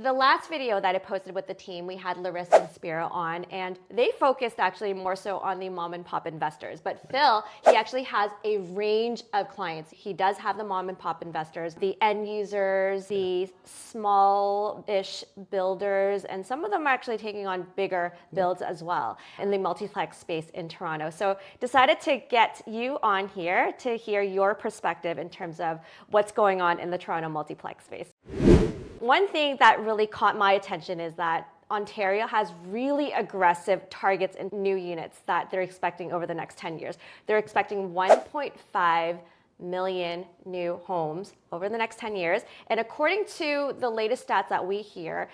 The last video that I posted with the team, we had Larissa and Spiro on, and they focused actually more so on the mom and pop investors. But Phil, he actually has a range of clients. He does have the mom and pop investors, the end users, the small-ish builders, and some of them are actually taking on bigger builds as well in the multiplex space in Toronto. So decided to get you on here to hear your perspective in terms of what's going on in the Toronto multiplex space. One thing that really caught my attention is that Ontario has really aggressive targets in new units that they're expecting over the next 10 years. They're expecting 1.5 million new homes over the next 10 years. And according to the latest stats that we hear,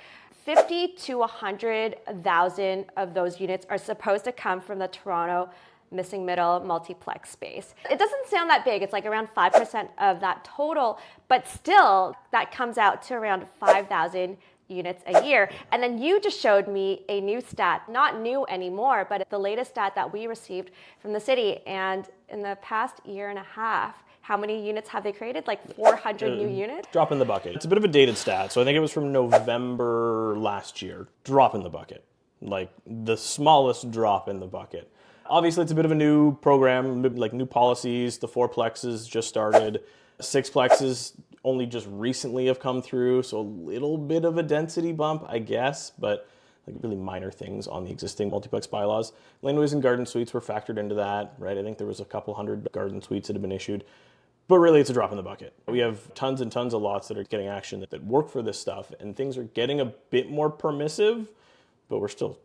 50 to 100,000 of those units are supposed to come from the Toronto missing middle multiplex space. It doesn't sound that big. It's like around 5% of that total, but still that comes out to around 5,000 units a year. And then you just showed me a new stat, not new anymore, but the latest stat that we received from the city. And in the past year and a half, how many units have they created? Like 400 new units? Drop in the bucket. It's a bit of a dated stat. So I think it was from November last year. Drop in the bucket. Like the smallest drop in the bucket. Obviously, it's a bit of a new program, like new policies. The Fourplexes just started. Sixplexes only just recently have come through, so a little bit of a density bump, I guess, but like really minor things on the existing multiplex bylaws. Laneways and garden suites were factored into that, right? I think there was a couple hundred garden suites that have been issued. But really, it's a drop in the bucket. We have tons and tons of lots that are getting action that work for this stuff, and things are getting a bit more permissive, but we're still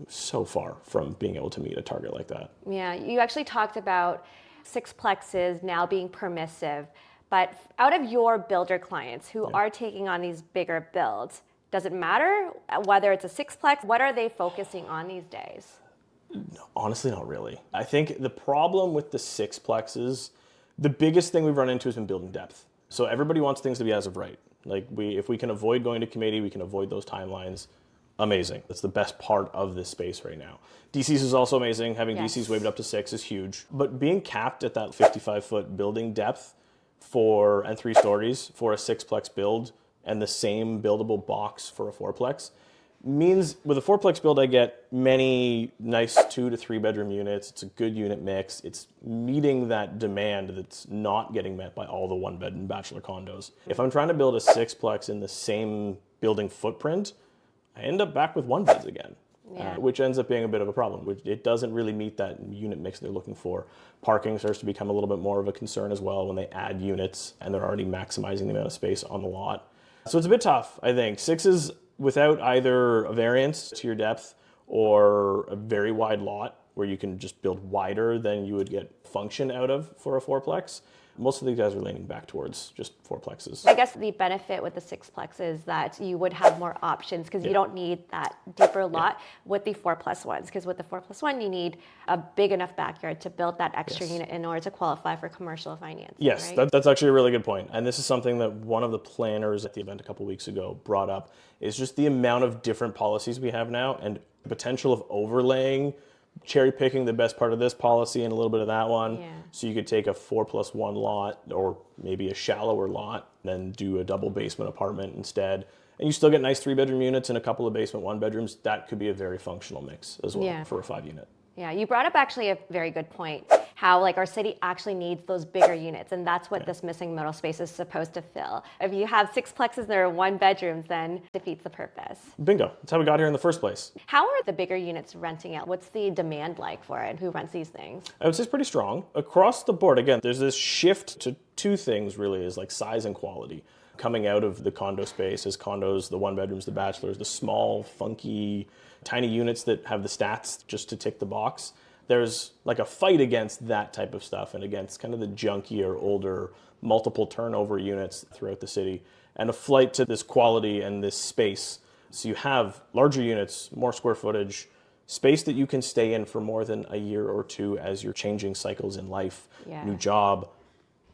so far from being able to meet a target like that. Yeah, you actually talked about sixplexes now being permissive, but out of your builder clients who are taking on these bigger builds, does it matter whether it's a sixplex? What are they focusing on these days? Honestly, not really. I think the problem with the sixplexes, the biggest thing we've run into has been building depth. So everybody wants things to be as of right. Like if we can avoid going to committee, we can avoid those timelines. Amazing. That's the best part of this space right now. DCs is also amazing. Having DCs waived up to 6 is huge. But being capped at that 55-foot building depth and 3 stories for a sixplex build and the same buildable box for a fourplex means with a fourplex build I get many nice 2 to 3 bedroom units. It's a good unit mix. It's meeting that demand that's not getting met by all the 1-bedroom bachelor condos. If I'm trying to build a sixplex in the same building footprint, I end up back with 1-beds again, which ends up being a bit of a problem. It doesn't really meet that unit mix they're looking for. Parking starts to become a little bit more of a concern as well when they add units and they're already maximizing the amount of space on the lot. So it's a bit tough, I think. 6s without either a variance to your depth or a very wide lot where you can just build wider than you would get function out of for a fourplex. Most of these guys are leaning back towards just fourplexes. I guess the benefit with the sixplex is that you would have more options because you don't need that deeper lot with the 4+1s. Because with the 4+1, you need a big enough backyard to build that extra unit in order to qualify for commercial financing. Yes, right? that's actually a really good point. And this is something that one of the planners at the event a couple weeks ago brought up, is just the amount of different policies we have now and the potential of overlaying, cherry picking the best part of this policy and a little bit of that one. Yeah. So you could take a 4+1 lot or maybe a shallower lot and then do a double basement apartment instead. And you still get nice 3-bedroom units and a couple of basement 1-bedrooms. That could be a very functional mix as well for a 5-unit. Yeah, you brought up actually a very good point, how like our city actually needs those bigger units, and that's what this missing middle space is supposed to fill. If you have sixplexes that are 1-bedrooms, then it defeats the purpose. Bingo. That's how we got here in the first place. How are the bigger units renting out? What's the demand like for it? Who rents these things? I would say it's pretty strong. Across the board, again, there's this shift to 2 things really, is like size and quality. Coming out of the condo space as condos, the 1-bedrooms, the bachelors, the small, funky, tiny units that have the stats just to tick the box. There's like a fight against that type of stuff and against kind of the junkier, older, multiple turnover units throughout the city, and a flight to this quality and this space. So you have larger units, more square footage, space that you can stay in for more than a year or 2 as you're changing cycles in life. New job,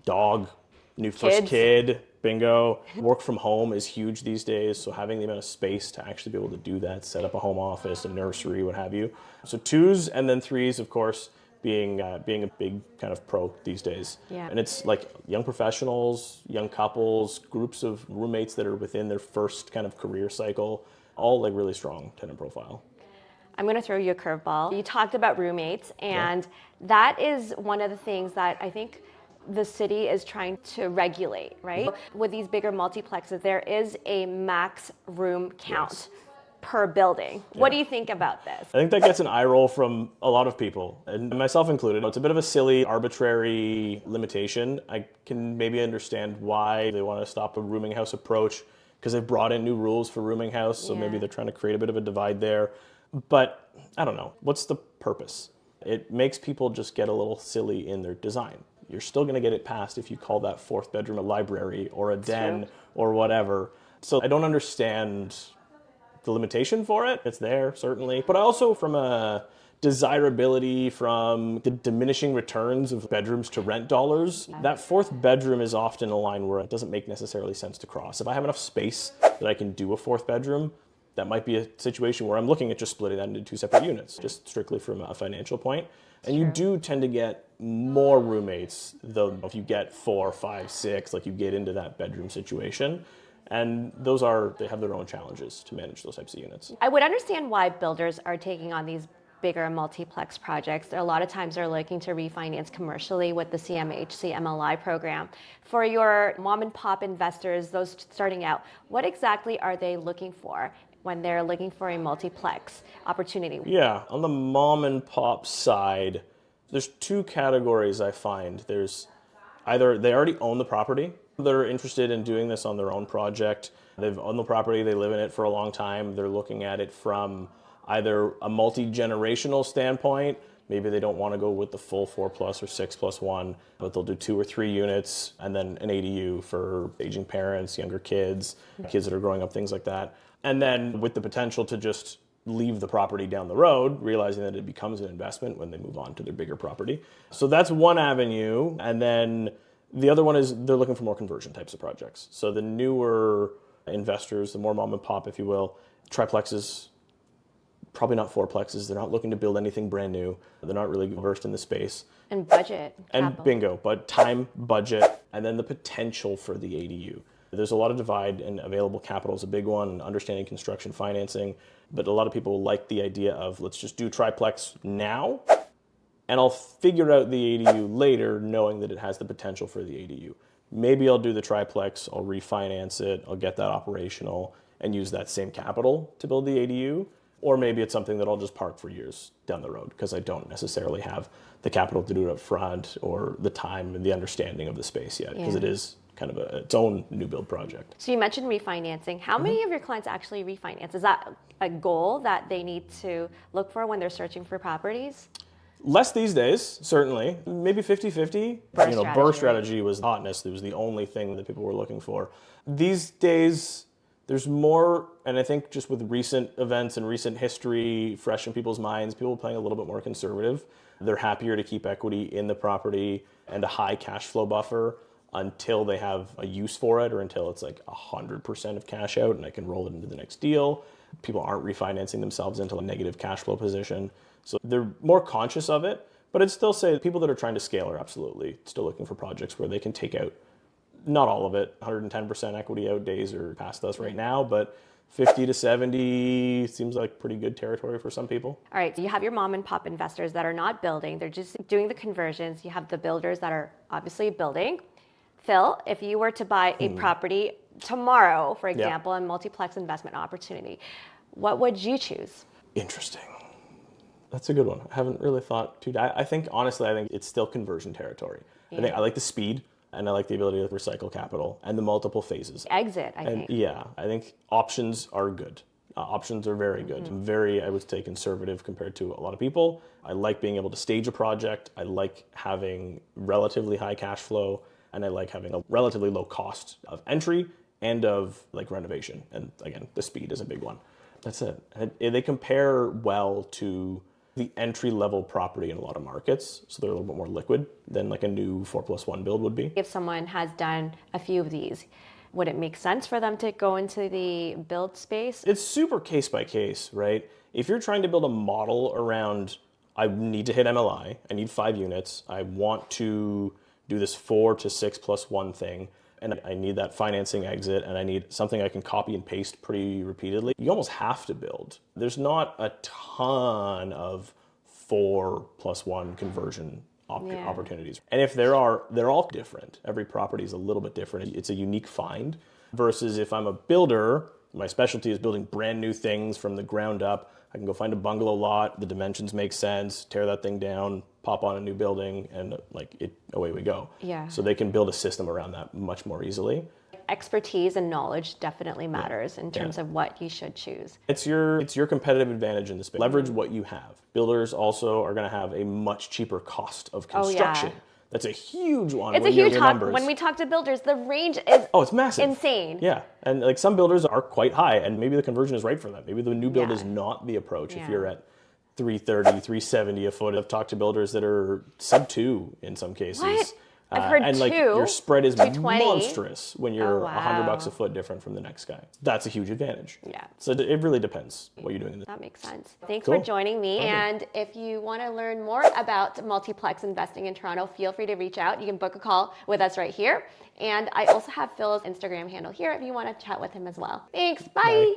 dog, new first kid, bingo. Work from home is huge these days, so having the amount of space to actually be able to do that, set up a home office, a nursery, what have you. So 2s and then 3s, of course, being a big kind of pro these days. Yeah. And it's like young professionals, young couples, groups of roommates that are within their first kind of career cycle, all like really strong tenant profile. I'm going to throw you a curveball. You talked about roommates, and that is one of the things that I think the city is trying to regulate, right? With these bigger multiplexes, there is a max room count per building. What do you think about this? I think that gets an eye roll from a lot of people, and myself included. It's a bit of a silly, arbitrary limitation. I can maybe understand why they want to stop a rooming house approach because they've brought in new rules for rooming house, so maybe they're trying to create a bit of a divide there. But I don't know. What's the purpose? It makes people just get a little silly in their design. You're still going to get it passed if you call that fourth bedroom a library or a den or whatever. So I don't understand the limitation for it. It's there, certainly. But also from a desirability, from the diminishing returns of bedrooms to rent dollars, that fourth bedroom is often a line where it doesn't make necessarily sense to cross. If I have enough space that I can do a fourth bedroom, that might be a situation where I'm looking at just splitting that into two separate units, just strictly from a financial point. And you do tend to get more roommates, though, if you get 4, 5, 6, like you get into that bedroom situation. And they have their own challenges to manage those types of units. I would understand why builders are taking on these bigger multiplex projects. A lot of times they're looking to refinance commercially with the CMHC MLI program. For your mom and pop investors, those starting out, what exactly are they looking for when they're looking for a multiplex opportunity? Yeah, on the mom and pop side, there's two categories I find. There's either they already own the property, they're interested in doing this on their own project. They've owned the property, they live in it for a long time. They're looking at it from either a multi-generational standpoint. Maybe they don't want to go with the full 4+ or 6+1, but they'll do 2 or 3 units and then an ADU for aging parents, younger kids, kids that are growing up, things like that. And then with the potential to just leave the property down the road, realizing that it becomes an investment when they move on to their bigger property. So that's one avenue. And then the other one is they're looking for more conversion types of projects. So the newer investors, the more mom and pop, if you will, triplexes, probably not fourplexes. They're not looking to build anything brand new. They're not really versed in the space. And budget. And capital. bingo, but time, budget, and then the potential for the ADU. There's a lot of divide, and available capital is a big one, and understanding construction financing. But a lot of people like the idea of, let's just do triplex now, and I'll figure out the ADU later, knowing that it has the potential for the ADU. Maybe I'll do the triplex, I'll refinance it, I'll get that operational, and use that same capital to build the ADU. Or maybe it's something that I'll just park for years down the road because I don't necessarily have the capital to do it up front or the time and the understanding of the space yet, because it is kind of its own new build project. So you mentioned refinancing. How many of your clients actually refinance? Is that a goal that they need to look for when they're searching for properties? Less these days, certainly. Maybe 50-50. Burr strategy was hotness. It was the only thing that people were looking for. These days, there's more, and I think just with recent events and recent history fresh in people's minds, people are playing a little bit more conservative. They're happier to keep equity in the property and a high cash flow buffer until they have a use for it, or until it's like 100% of cash out and I can roll it into the next deal. People aren't refinancing themselves into a negative cash flow position. So they're more conscious of it, but I'd still say people that are trying to scale are absolutely still looking for projects where they can take out, not all of it, 110% equity out days are past us right now, but 50 to 70 seems like pretty good territory for some people. All right, so you have your mom and pop investors that are not building, they're just doing the conversions. You have the builders that are obviously building. Phil, if you were to buy a property tomorrow, for example, a multiplex investment opportunity, what would you choose? Interesting. That's a good one. I haven't really thought too. I think it's still conversion territory. I like the speed, and I like the ability to recycle capital and the multiple phases. Exit, I think. Yeah, I think options are good. Options are very good. Very, I would say, conservative compared to a lot of people. I like being able to stage a project. I like having relatively high cash flow, and I like having a relatively low cost of entry and of like renovation. And again, the speed is a big one. That's it. They compare well to the entry-level property in a lot of markets, so they're a little bit more liquid than like a new 4+1 build would be. If someone has done a few of these, would it make sense for them to go into the build space? It's super case by case, right? If you're trying to build a model around I need to hit MLI. I need 5 units. I want to do this 4 to 6 plus 1 thing. And I need that financing exit, and I need something I can copy and paste pretty repeatedly. You almost have to build. There's not a ton of 4 plus 1 conversion opportunities. And if there are, they're all different. Every property is a little bit different. It's a unique find versus if I'm a builder, my specialty is building brand new things from the ground up. I can go find a bungalow lot, the dimensions make sense, tear that thing down, pop on a new building, and away we go. Yeah. So they can build a system around that much more easily. Expertise and knowledge definitely matters in terms of what you should choose. It's your competitive advantage in the space. Leverage what you have. Builders also are going to have a much cheaper cost of construction. That's a huge one. It's a huge talk. When we talk to builders, the range is it's massive. Insane. Yeah. And like some builders are quite high, and maybe the conversion is right for them. Maybe the new build is not the approach if you're at 330, 370 a foot. I've talked to builders that are sub 2 in some cases. What? I've heard and two. Your spread is 220. monstrous when you're wow. $100 a foot different from the next guy. That's a huge advantage. Yeah. So it really depends what you're doing in this. That makes sense. Thanks for joining me. And if you want to learn more about multiplex investing in Toronto, feel free to reach out. You can book a call with us right here. And I also have Phil's Instagram handle here if you want to chat with him as well. Thanks. Bye.